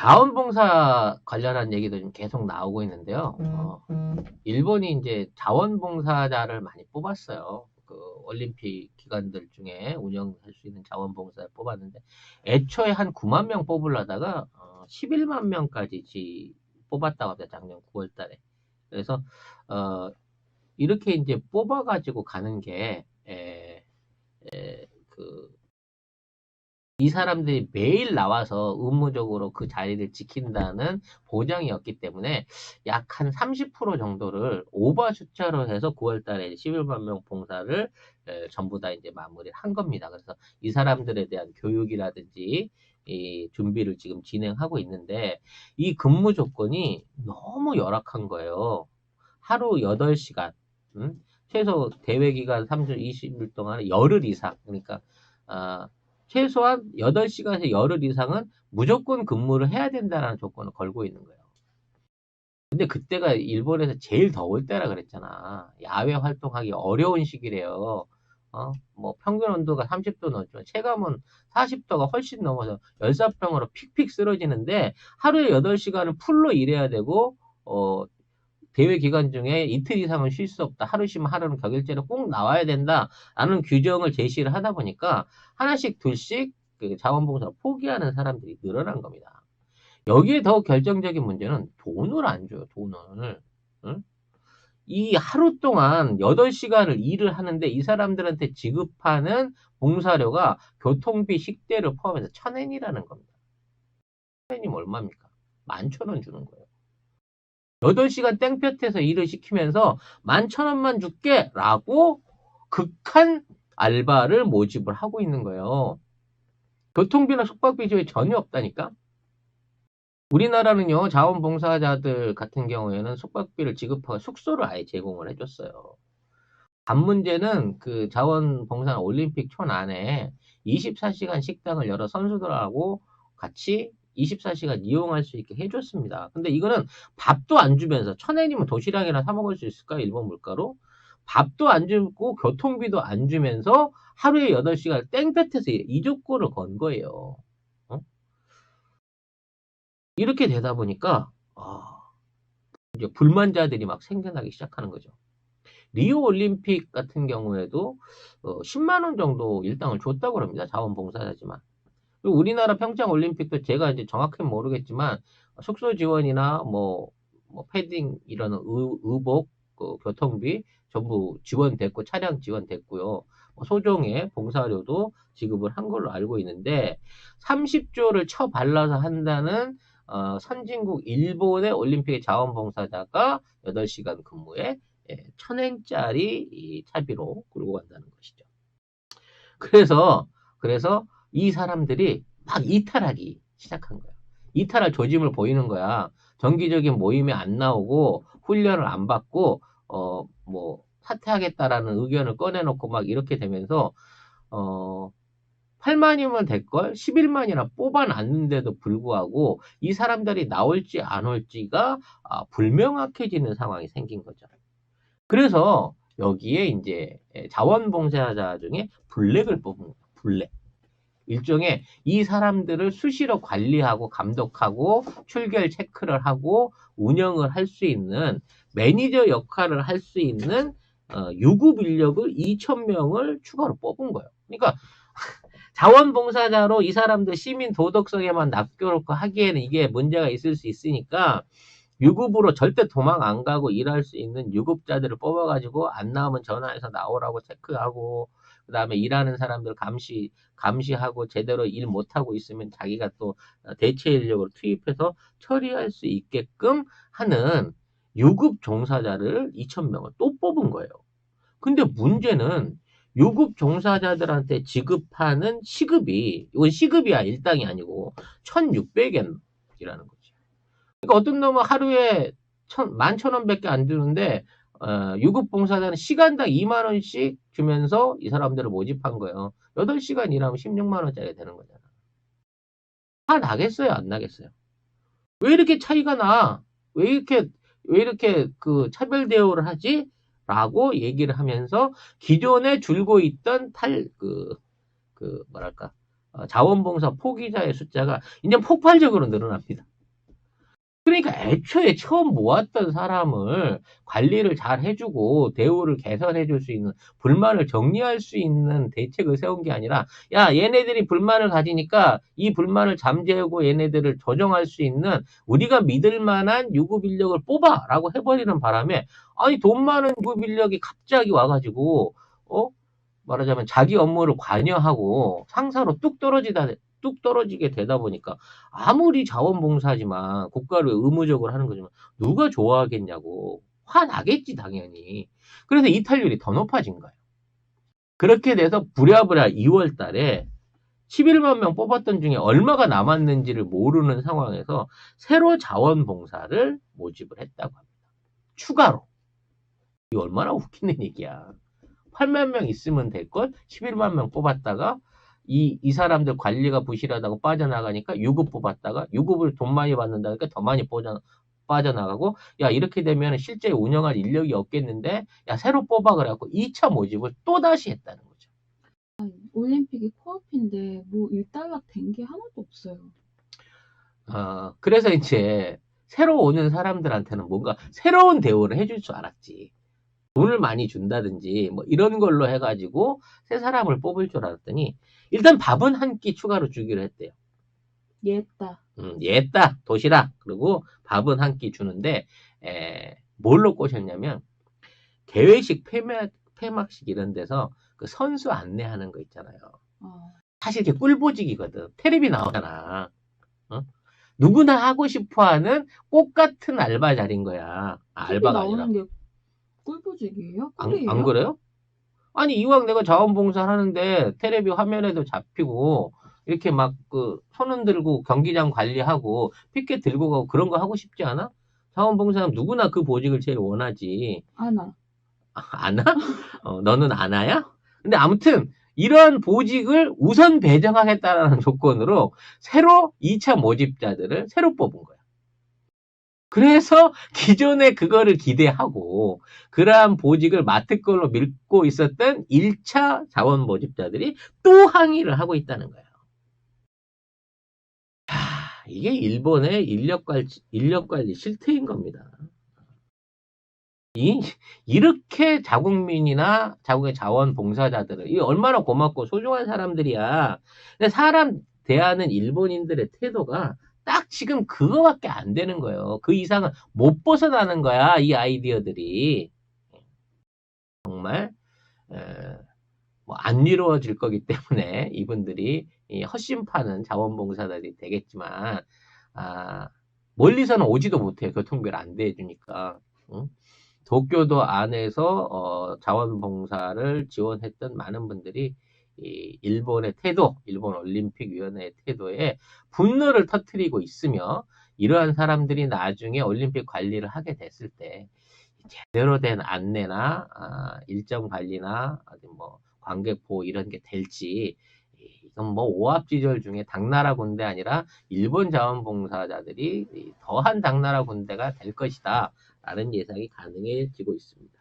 자원봉사 관련한 얘기도 좀 계속 나오고 있는데요. 일본이 이제 자원봉사자를 많이 뽑았어요. 그 올림픽 기관들 중에 운영할 수 있는 자원봉사를 뽑았는데, 애초에 한 9만 명 뽑으려다가 11만 명까지 뽑았다고 합니다. 작년 9월 달에. 그래서 이렇게 이제 뽑아가지고 가는 게, 그 이 사람들이 매일 나와서 의무적으로 그 자리를 지킨다는 보장이 없기 때문에 약 한 30% 정도를 오버 숫자로 해서 9월 달에 11만 명 봉사를 전부 다 이제 마무리를 한 겁니다. 그래서 이 사람들에 대한 교육이라든지 이 준비를 지금 진행하고 있는데, 이 근무 조건이 너무 열악한 거예요. 하루 8시간, 최소 대회 기간 3주 20일 동안 열흘 이상, 그러니까 아, 최소한 8시간에서 열흘 이상은 무조건 근무를 해야 된다는 조건을 걸고 있는 거예요. 근데 그때가 일본에서 제일 더울 때라 그랬잖아. 야외 활동하기 어려운 시기래요. 뭐 평균 온도가 30도 넘죠. 체감은 40도가 훨씬 넘어서 열사병으로 픽픽 쓰러지는데, 하루에 8시간을 풀로 일해야 되고, 대회 기간 중에 이틀 이상은 쉴 수 없다. 하루 쉬면 하루는 격일제로 꼭 나와야 된다라는 규정을 제시를 하다 보니까 하나씩 둘씩 그 자원봉사를 포기하는 사람들이 늘어난 겁니다. 여기에 더 결정적인 문제는 돈을 안 줘요. 돈을. 응? 이 하루 동안 8시간을 일을 하는데 이 사람들한테 지급하는 봉사료가 교통비, 식대를 포함해서 1,000엔이라는 겁니다. 1,000엔이면 얼마입니까? 11,000원 주는 거예요. 8시간 땡볕에서 일을 시키면서 11,000원만 줄게 라고 극한 알바를 모집을 하고 있는 거예요. 교통비나 숙박비 지원이 전혀 없다니까? 우리나라는요, 자원봉사자들 같은 경우에는 숙박비를 지급하고 숙소를 아예 제공을 해줬어요. 단 문제는 그 자원봉사 올림픽촌 안에 24시간 식당을 여러 선수들하고 같이 24시간 이용할 수 있게 해줬습니다. 근데 이거는 밥도 안 주면서, 1,000엔이면 도시락이나 사 먹을 수 있을까? 일본 물가로? 밥도 안 주고 교통비도 안 주면서 하루에 8시간 땡볕에서 이 조건을 건 거예요. 어? 이렇게 되다 보니까 이제 불만자들이 막 생겨나기 시작하는 거죠. 리우 올림픽 같은 경우에도 10만 원 정도 일당을 줬다고 합니다. 자원봉사자지만. 그리고 우리나라 평창 올림픽도 제가 이제 정확히 모르겠지만 숙소 지원이나 뭐 패딩 이런 의복, 교통비 전부 지원됐고 차량 지원됐고요. 소정의 봉사료도 지급을 한 걸로 알고 있는데, 30조를 쳐발라서 한다는 선진국 일본의 올림픽 자원봉사자가 8시간 근무에 1,000엔짜리 차비로 끌고 간다는 것이죠. 그래서 이 사람들이 막 이탈하기 시작한 거야. 이탈할 조짐을 보이는 거야. 정기적인 모임에 안 나오고 훈련을 안 받고 뭐 사퇴하겠다라는 의견을 꺼내놓고 막 이렇게 되면서 어 8만이면 될걸 11만이나 뽑아놨는데도 불구하고 이 사람들이 나올지 안 올지가 불명확해지는 상황이 생긴 거죠. 그래서 여기에 이제 자원봉사자 중에 블랙을 뽑은 거예요. 블랙. 일종의 이 사람들을 수시로 관리하고 감독하고 출결 체크를 하고 운영을 할 수 있는 매니저 역할을 할 수 있는 유급 인력을 2,000명을 추가로 뽑은 거예요. 그러니까 자원봉사자로 이 사람들 시민 도덕성에만 납교놓고 하기에는 이게 문제가 있을 수 있으니까 유급으로 절대 도망 안 가고 일할 수 있는 유급자들을 뽑아가지고 안 나오면 전화해서 나오라고 체크하고, 그 다음에 일하는 사람들 감시하고 제대로 일 못하고 있으면 자기가 또 대체 인력으로 투입해서 처리할 수 있게끔 하는 유급 종사자를 2,000명을 또 뽑은 거예요. 근데 문제는 유급 종사자들한테 지급하는 시급이, 이건 시급이야, 일당이 아니고 1,600엔이라는 거지. 그러니까 어떤 놈은 하루에 11,000원밖에 안 주는데 유급 봉사자는 시간당 2만 원씩 주면서 이 사람들을 모집한 거예요. 8시간 일하면 16만 원짜리 되는 거잖아. 화 나겠어요, 안 나겠어요? 왜 이렇게 차이가 나? 왜 이렇게 그 차별 대우를 하지? 라고 얘기를 하면서 기존에 줄고 있던 뭐랄까, 자원봉사 포기자의 숫자가 이제 폭발적으로 늘어납니다. 그러니까 애초에 처음 모았던 사람을 관리를 잘 해주고 대우를 개선해 줄 수 있는 불만을 정리할 수 있는 대책을 세운 게 아니라 야 얘네들이 불만을 가지니까 이 불만을 잠재우고 얘네들을 조정할 수 있는 우리가 믿을 만한 유급 인력을 뽑아라고 해버리는 바람에 아니 돈 많은 유급 인력이 갑자기 와가지고 말하자면 자기 업무를 관여하고 상사로 뚝 떨어지게 되다 보니까 아무리 자원봉사지만 국가를 의무적으로 하는 거지만 누가 좋아하겠냐고 화나겠지 당연히. 그래서 이탈률이 더 높아진 거예요. 그렇게 돼서 부랴부랴 2월 달에 11만 명 뽑았던 중에 얼마가 남았는지를 모르는 상황에서 새로 자원봉사를 모집을 했다고 합니다. 추가로. 이 얼마나 웃기는 얘기야. 8만 명 있으면 될 걸 11만 명 뽑았다가 이 사람들 관리가 부실하다고 빠져나가니까 유급 뽑았다가 유급을 돈 많이 받는다니까 더 많이 빠져나가고 야 이렇게 되면 실제 운영할 인력이 없겠는데 야 새로 뽑아 그래갖고 2차 모집을 또 다시 했다는 거죠. 올림픽이 코앞인데 뭐 일단락 된 게 하나도 없어요. 그래서 이제 새로 오는 사람들한테는 뭔가 새로운 대우를 해줄 줄 알았지. 돈을 많이 준다든지 뭐 이런 걸로 해가지고 새 사람을 뽑을 줄 알았더니 일단 밥은 한 끼 추가로 주기로 했대요. 예했다. 예했다 도시락 그리고 밥은 한 끼 주는데 뭘로 꼬셨냐면 개회식 폐막식 이런 데서 그 선수 안내하는 거 있잖아요. 사실 이게 꿀보직이거든. 텔레비 나오잖아. 누구나 하고 싶어하는 꽃 같은 알바 자리인 거야. 알바가 아니라. 나오는 게 꿀보직이에요? 안 그래요? 아니 이왕 내가 자원봉사 하는데 텔레비 화면에도 잡히고 이렇게 막 그 손 흔들고 경기장 관리하고 피켓 들고 가고 그런 거 하고 싶지 않아? 자원봉사는 누구나 그 보직을 제일 원하지. 아나. 아나? 너는 아나야? 근데 아무튼 이러한 보직을 우선 배정하겠다라는 조건으로 새로 2차 모집자들을 새로 뽑은 거야. 그래서 기존에 그거를 기대하고 그러한 보직을 맡을 걸로 믿고 있었던 1차 자원 모집자들이 또 항의를 하고 있다는 거예요. 이게 일본의 인력관리 실태인 겁니다. 이렇게 자국민이나 자국의 자원봉사자들을 이 얼마나 고맙고 소중한 사람들이야. 근데 사람 대하는 일본인들의 태도가 딱 지금 그거밖에 안 되는 거예요. 그 이상은 못 벗어나는 거야, 이 아이디어들이. 정말 안 이루어질 거기 때문에 이분들이 헛심 파는 자원봉사자들이 되겠지만 멀리서는 오지도 못해요. 교통비를 안 대주니까. 응? 도쿄도 안에서 자원봉사를 지원했던 많은 분들이 일본의 태도, 일본 올림픽위원회의 태도에 분노를 터뜨리고 있으며 이러한 사람들이 나중에 올림픽 관리를 하게 됐을 때 제대로 된 안내나 일정 관리나 뭐 관객 보호 이런 게 될지 이건 뭐 오합지졸 중에 당나라 군대 아니라 일본 자원봉사자들이 더한 당나라 군대가 될 것이다 라는 예상이 가능해지고 있습니다.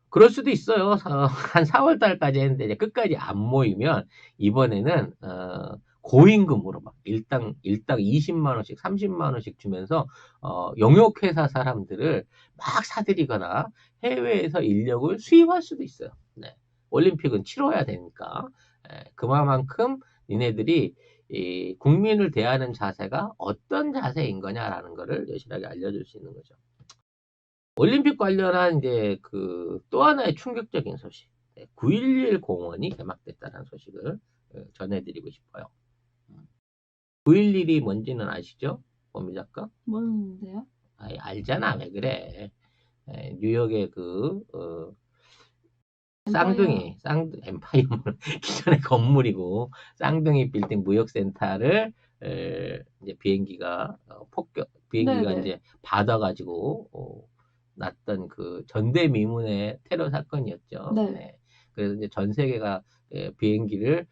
그럴 수도 있어요. 한 4월 달까지 했는데 이제 끝까지 안 모이면 이번에는 고임금으로 막 일당 20만 원씩 30만 원씩 주면서 용역회사 사람들을 막 사들이거나 해외에서 인력을 수입할 수도 있어요. 네. 올림픽은 치러야 되니까 그만큼 니네들이 이 국민을 대하는 자세가 어떤 자세인 거냐라는 거를 여실하게 알려줄 수 있는 거죠. 올림픽 관련한 이제 그 또 하나의 충격적인 소식. 9.11 공원이 개막됐다는 소식을 전해드리고 싶어요. 9.11이 뭔지는 아시죠? 범미 작가? 뭔데요? 알잖아. 왜 그래. 뉴욕의 쌍둥이, 엠파이어, 기존의 건물이고, 쌍둥이 빌딩 무역센터를, 이제 비행기가 네네. 이제 받아가지고, 났던 그 전대미문의 테러 사건이었죠. 네. 네. 그래서 이제 전 세계가 비행기를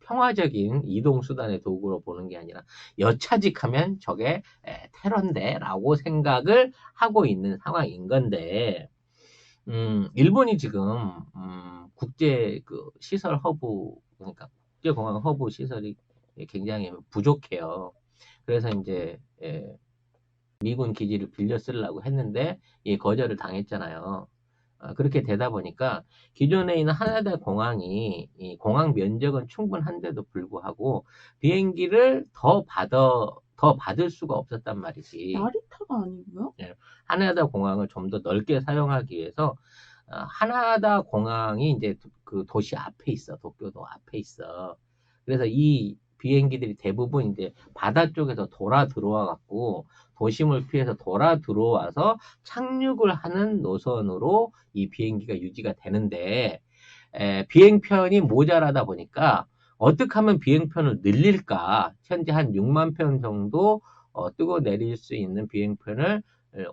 평화적인 이동 수단의 도구로 보는 게 아니라 여차직하면 저게 테러인데라고 생각을 하고 있는 상황인 건데 일본이 지금 국제 그 시설 허브 그러니까 국제공항 허브 시설이 굉장히 부족해요. 그래서 이제 미군 기지를 빌려 쓰려고 했는데 거절을 당했잖아요. 그렇게 되다 보니까 기존에 있는 하나다 공항이 이 공항 면적은 충분한데도 불구하고 비행기를 더 받을 수가 없었단 말이지. 나리타가 아니고요? 예, 하나다 공항을 좀 더 넓게 사용하기 위해서 하나다 공항이 이제 그 도시 앞에 있어. 도쿄도 앞에 있어. 그래서 이 비행기들이 대부분 이제 바다 쪽에서 돌아 들어와 갖고 도심을 피해서 돌아 들어와서 착륙을 하는 노선으로 이 비행기가 유지가 되는데 비행편이 모자라다 보니까 어떻게 하면 비행편을 늘릴까? 현재 한 6만 편 정도 뜨고 내릴 수 있는 비행편을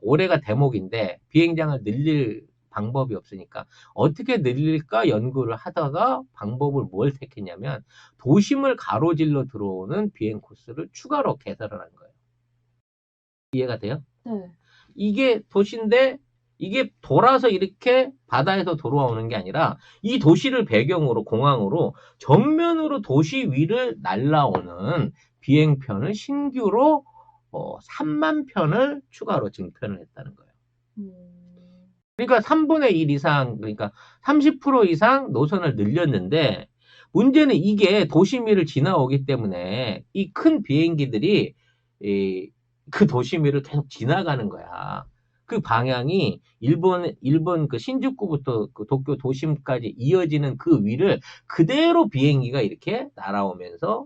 올해가 대목인데 비행장을 늘릴 방법이 없으니까 어떻게 늘릴까 연구를 하다가 방법을 뭘 택했냐면 도심을 가로질러 들어오는 비행 코스를 추가로 개설을 한 거예요. 이해가 돼요? 네. 이게 도시인데 이게 돌아서 이렇게 바다에서 돌아오는 게 아니라 이 도시를 배경으로 공항으로 정면으로 도시 위를 날아오는 비행편을 신규로 3만 편을 추가로 증편을 했다는 거예요. 그러니까 3분의 1 이상, 그러니까 30% 이상 노선을 늘렸는데, 문제는 이게 도심위를 지나오기 때문에 이 큰 비행기들이 그 도심위를 계속 지나가는 거야. 그 방향이 일본 그 신주쿠부터 그 도쿄 도심까지 이어지는 그 위를 그대로 비행기가 이렇게 날아오면서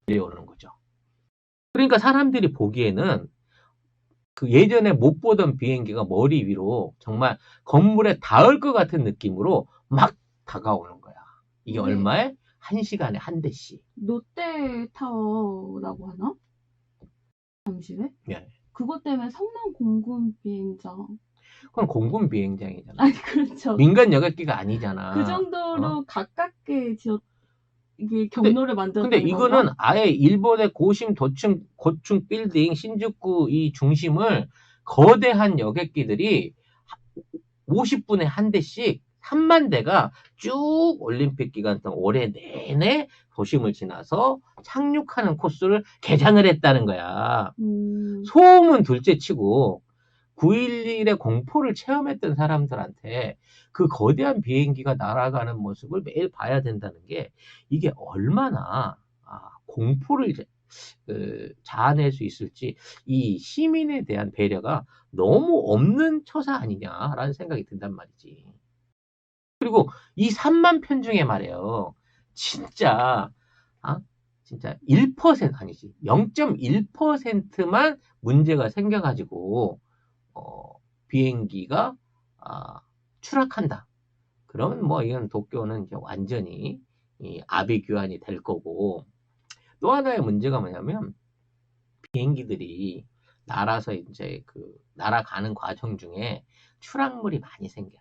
내려오는 거죠. 그러니까 사람들이 보기에는 그 예전에 못 보던 비행기가 머리 위로 정말 건물에 닿을 것 같은 느낌으로 막 다가오는 거야. 이게 네. 얼마에? 1시간에 한 대씩. 롯데타워라고 하나? 잠시만. 예. 그것 때문에 성남 공군 비행장. 그건 공군 비행장이잖아. 아니, 그렇죠. 민간 여객기가 아니잖아. 그 정도로 어? 가깝게 이게 경로를 근데 만들었다는 이거는 건가? 아예 일본의 고층 빌딩 신주쿠 이 중심을 거대한 여객기들이 50분에 한 대씩 3만 대가 쭉 올림픽 기간 동안 올해 내내 도심을 지나서 착륙하는 코스를 개장을 했다는 거야. 소음은 둘째 치고 9.11의 공포를 체험했던 사람들한테 그 거대한 비행기가 날아가는 모습을 매일 봐야 된다는 게 이게 얼마나 공포를 자아낼 수 있을지 이 시민에 대한 배려가 너무 없는 처사 아니냐라는 생각이 든단 말이지. 그리고 이 3만 편 중에 말이에요. 진짜 진짜 1% 아니지. 0.1%만 문제가 생겨가지고 비행기가 추락한다. 그러면 뭐 이건 도쿄는 이제 완전히 아비규환이 될 거고 또 하나의 문제가 뭐냐면 비행기들이 날아서 이제 그 날아가는 과정 중에 추락물이 많이 생겨요.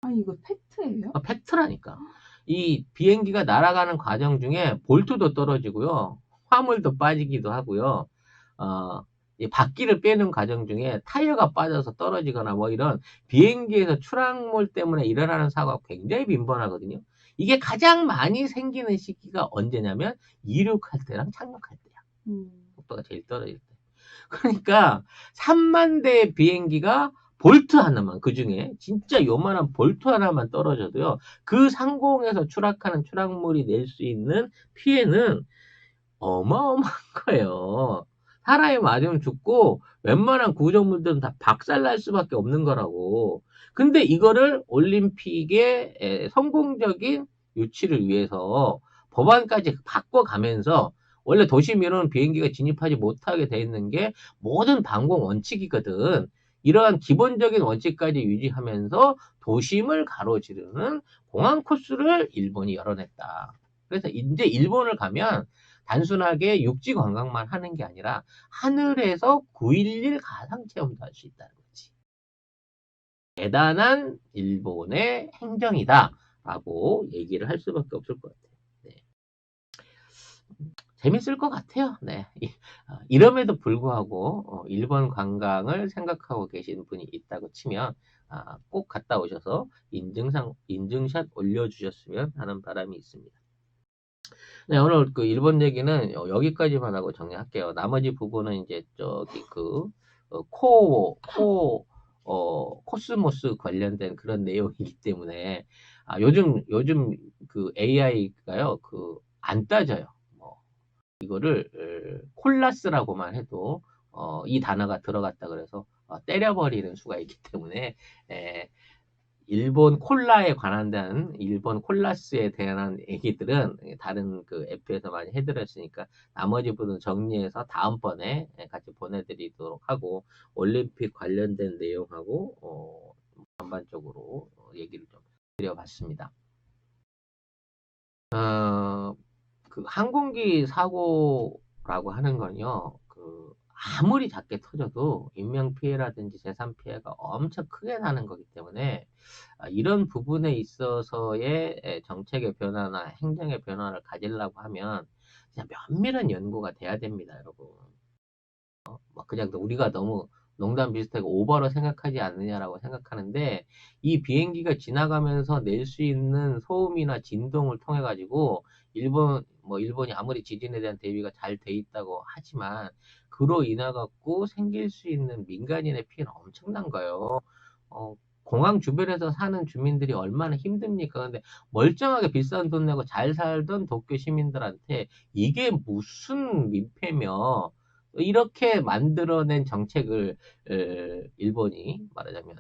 아니, 이거 팩트예요? 팩트라니까. 이 비행기가 날아가는 과정 중에 볼트도 떨어지고요. 화물도 빠지기도 하고요. 이 바퀴를 빼는 과정 중에 타이어가 빠져서 떨어지거나 뭐 이런 비행기에서 추락물 때문에 일어나는 사고가 굉장히 빈번하거든요. 이게 가장 많이 생기는 시기가 언제냐면 이륙할 때랑 착륙할 때야. 속도가 제일 떨어질 때. 그러니까 3만 대의 비행기가 볼트 하나만 그중에 진짜 요만한 볼트 하나만 떨어져도요. 그 상공에서 추락하는 추락물이 낼 수 있는 피해는 어마어마한 거예요. 사람이 맞으면 죽고 웬만한 구조물들은 다 박살날 수밖에 없는 거라고. 근데 이거를 올림픽의 성공적인 유치를 위해서 법안까지 바꿔가면서 원래 도심이론 비행기가 진입하지 못하게 돼 있는 게 모든 방공 원칙이거든. 이러한 기본적인 원칙까지 유지하면서 도심을 가로지르는 공항 코스를 일본이 열어냈다. 그래서 이제 일본을 가면 단순하게 육지 관광만 하는 게 아니라 하늘에서 9.11 가상 체험도 할 수 있다는 거지. 대단한 일본의 행정이다 라고 얘기를 할 수밖에 없을 것 같아요. 네. 재밌을 것 같아요. 네. 이럼에도 불구하고 일본 관광을 생각하고 계신 분이 있다고 치면 꼭 갔다 오셔서 인증샷 올려주셨으면 하는 바람이 있습니다. 네, 오늘 그 일본 얘기는 여기까지만 하고 정리할게요. 나머지 부분은 이제 저기 코스모스 관련된 그런 내용이기 때문에 요즘 그 AI가요 안 따져요. 뭐 이거를 콜라스라고만 해도 이 단어가 들어갔다 그래서 때려버리는 수가 있기 때문에 에, 일본 콜라에 관한 일본 콜라스에 대한 얘기들은 다른 그 애프에서 많이 해드렸으니까 나머지 부분 정리해서 다음번에 같이 보내드리도록 하고 올림픽 관련된 내용하고 전반적으로 얘기를 좀 드려봤습니다. 그 항공기 사고라고 하는 건요, 아무리 작게 터져도 인명피해라든지 재산피해가 엄청 크게 나는 거기 때문에 이런 부분에 있어서의 정책의 변화나 행정의 변화를 가지려고 하면 그냥 면밀한 연구가 돼야 됩니다, 여러분. 막 그냥 우리가 너무 농담 비슷하게 오버로 생각하지 않느냐라고 생각하는데 이 비행기가 지나가면서 낼 수 있는 소음이나 진동을 통해 가지고 일본이 아무리 지진에 대한 대비가 잘 돼 있다고 하지만 그로 인해 갖고 생길 수 있는 민간인의 피해는 엄청난 거예요. 공항 주변에서 사는 주민들이 얼마나 힘듭니까? 근데 멀쩡하게 비싼 돈 내고 잘 살던 도쿄 시민들한테 이게 무슨 민폐며 이렇게 만들어낸 정책을 일본이 말하자면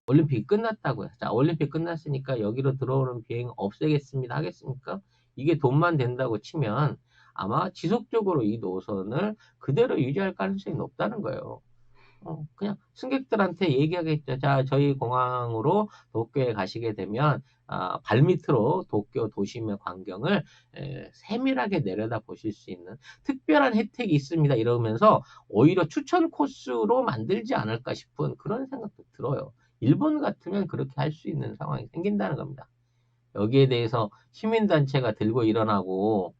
올림픽이 끝났다고요. 자, 올림픽 끝났으니까 여기로 들어오는 비행 없애겠습니다. 하겠습니까? 이게 돈만 된다고 치면 아마 지속적으로 이 노선을 그대로 유지할 가능성이 높다는 거예요. 그냥 승객들한테 얘기하겠죠. 자, 저희 공항으로 도쿄에 가시게 되면 발밑으로 도쿄 도심의 광경을 세밀하게 내려다 보실 수 있는 특별한 혜택이 있습니다. 이러면서 오히려 추천 코스로 만들지 않을까 싶은 그런 생각도 들어요. 일본 같으면 그렇게 할 수 있는 상황이 생긴다는 겁니다. 여기에 대해서 시민단체가 들고 일어나고,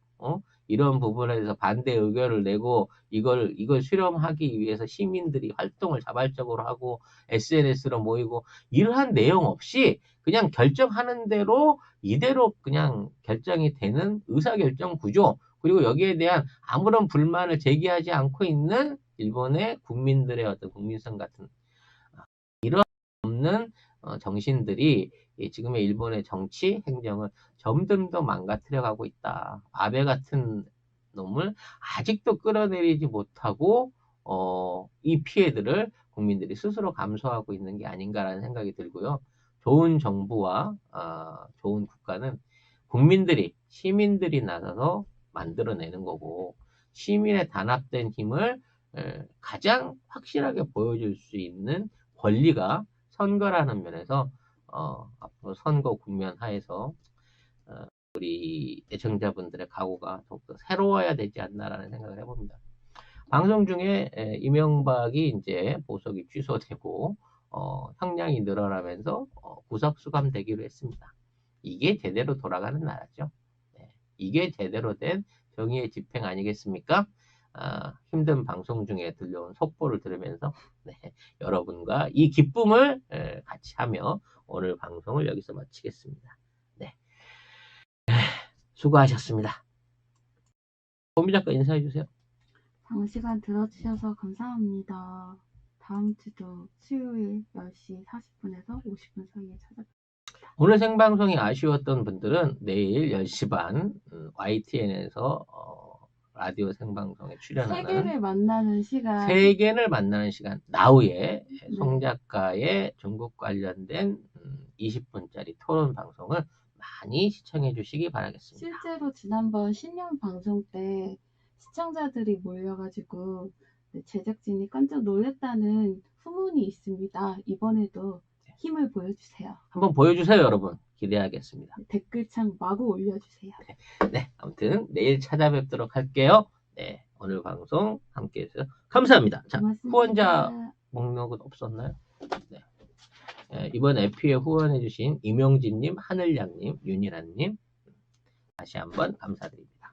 이런 부분에 대해서 반대 의견을 내고, 이걸 수렴하기 위해서 시민들이 활동을 자발적으로 하고, SNS로 모이고, 이러한 내용 없이 그냥 결정하는 대로 이대로 그냥 결정이 되는 의사결정 구조, 그리고 여기에 대한 아무런 불만을 제기하지 않고 있는 일본의 국민들의 어떤 국민성 같은 없는 정신들이 지금의 일본의 정치 행정을 점점 더 망가뜨려 가고 있다. 아베 같은 놈을 아직도 끌어내리지 못하고 이 피해들을 국민들이 스스로 감수하고 있는 게 아닌가라는 생각이 들고요. 좋은 정부와 좋은 국가는 시민들이 나서서 만들어내는 거고 시민의 단합된 힘을 가장 확실하게 보여줄 수 있는 권리가 선거라는 면에서 앞으로 선거 국면 하에서 우리 애청자분들의 각오가 더욱더 새로워야 되지 않나라는 생각을 해봅니다. 방송 중에 이명박이 이제 보석이 취소되고 형량이 늘어나면서 구속 수감되기로 했습니다. 이게 제대로 돌아가는 나라죠. 네. 이게 제대로 된 정의의 집행 아니겠습니까? 힘든 방송 중에 들려온 속보를 들으면서 네, 여러분과 이 기쁨을 같이 하며 오늘 방송을 여기서 마치겠습니다. 네, 수고하셨습니다. 고미 작가 인사해 주세요. 장시간 들어주셔서 감사합니다. 다음 주도 수요일 10시 40분에서 50분 사이에 찾아뵙겠습니다. 오늘 생방송이 아쉬웠던 분들은 내일 10시 반 YTN에서 라디오 생방송에 출연하는 세계를 만나는 시간 세계를 만나는 시간 나우의 네. 송 작가의 중국 관련된 20분짜리 토론 방송을 많이 시청해 주시기 바라겠습니다. 실제로 지난번 신년 방송 때 시청자들이 몰려가지고 제작진이 깜짝 놀랐다는 후문이 있습니다. 이번에도 힘을 보여주세요. 한번 보여주세요, 여러분. 기대하겠습니다. 댓글창 마구 올려주세요. 네, 아무튼 내일 찾아뵙도록 할게요. 네, 오늘 방송 함께 해주셔서 감사합니다. 자, 고맙습니다. 후원자 목록은 없었나요? 네. 이번 에피에 후원해주신 임용진님, 하늘양님, 윤희란님 다시 한번 감사드립니다.